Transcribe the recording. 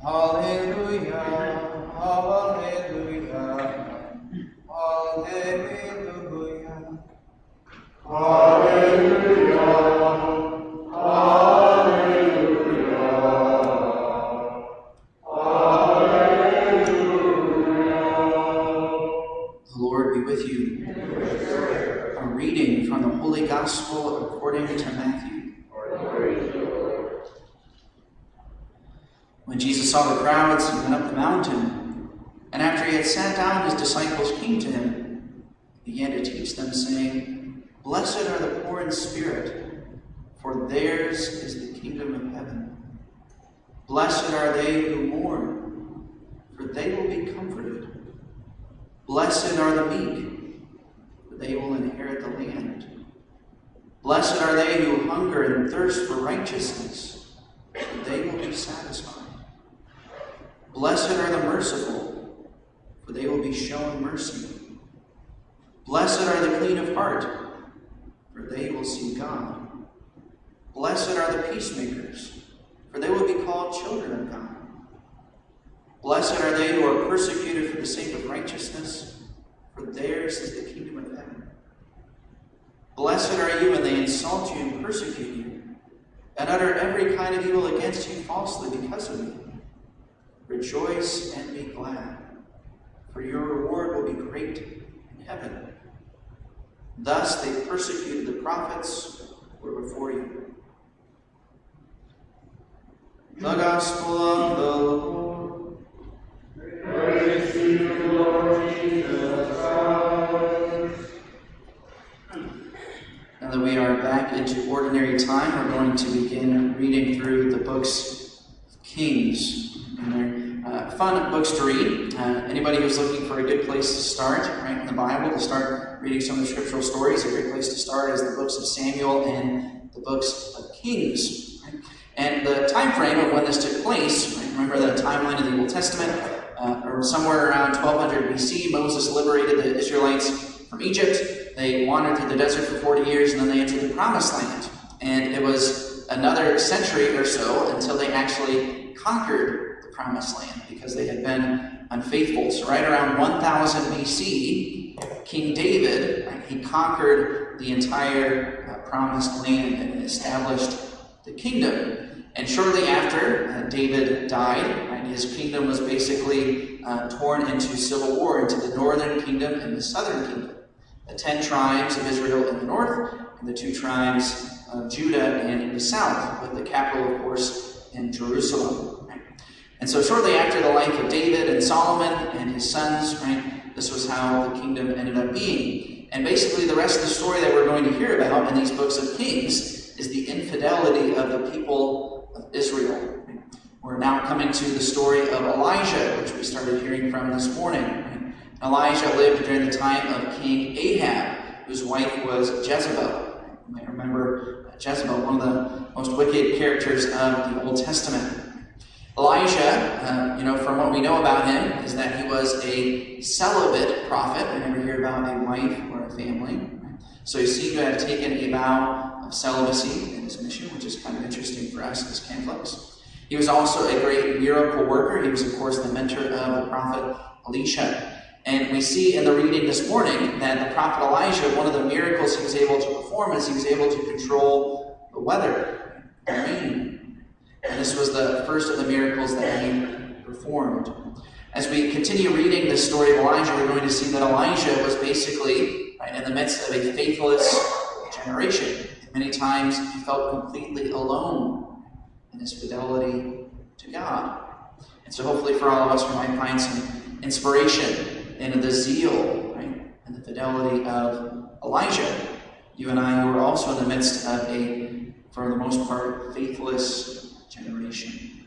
Hallelujah, hallelujah, hallelujah. The Lord be with you. A reading from the Holy Gospel according to Matthew. When Jesus saw the crowds, he went up the mountain, and after he had sat down, his disciples came to him. He began to teach them, saying, "Blessed are the poor in spirit, for theirs is the kingdom of heaven. Blessed are they who mourn, for they will be comforted. Blessed are the meek, for they will inherit the land. Blessed are they who hunger and thirst for righteousness, for they will be satisfied. Blessed are the merciful, for they will be shown mercy. Blessed are the clean of heart, for they will see God. Blessed are the peacemakers, for they will be called children of God. Blessed are they who are persecuted for the sake of righteousness, for theirs is the kingdom of heaven. Blessed are you when they insult you and persecute you, and utter every kind of evil against you falsely because of me. Rejoice and be glad, for your reward will be great in heaven. Thus they persecuted the prophets who were before you." The Gospel of the Lord. Praise to you, Lord Jesus Christ. Now that we are back into ordinary time, we're going to begin reading through the books of Kings. And they're fun books to read. Anybody who's looking for a good place to start, right, in the Bible, to start reading some of the scriptural stories, a great place to start is the books of Samuel and the books of Kings. Right? And the time frame of when this took place, right, remember the timeline of the Old Testament, or somewhere around 1200 BC, Moses liberated the Israelites from Egypt. They wandered through the desert for 40 years, and then they entered the Promised Land. And it was another century or so until they actually conquered the Promised Land, because they had been unfaithful. So right around 1000 BC, King David, right, he conquered the entire Promised Land and established the kingdom. And shortly after David died, right, his kingdom was basically torn into civil war, into the northern kingdom and the southern kingdom. The 10 tribes of Israel in the north, and the 2 tribes of Judah in the south, with the capital, of course, in Jerusalem. And so shortly after the life of David and Solomon and his sons, right, this was how the kingdom ended up being. And basically the rest of the story that we're going to hear about in these books of Kings is the infidelity of the people of Israel. We're now coming to the story of Elijah, which we started hearing from this morning. Right? Elijah lived during the time of King Ahab, whose wife was Jezebel. You might remember Jezebel, one of the most wicked characters of the Old Testament. Elijah, from what we know about him, is that he was a celibate prophet. We never hear about a wife or a family. Right? So he seemed to have taken a vow of celibacy in his mission, which is kind of interesting for us as Catholics. He was also a great miracle worker. He was, of course, the mentor of the prophet Elisha. And we see in the reading this morning that the prophet Elijah, one of the miracles he was able to perform is he was able to control the weather, the rain. And this was the first of the miracles that he performed. As we continue reading this story of Elijah, we're going to see that Elijah was basically right in the midst of a faithless generation. Many times he felt completely alone in his fidelity to God. And so hopefully for all of us, we might find some inspiration in the zeal, right, and the fidelity of Elijah. You and I, who are also in the midst of a, for the most part, faithless generation.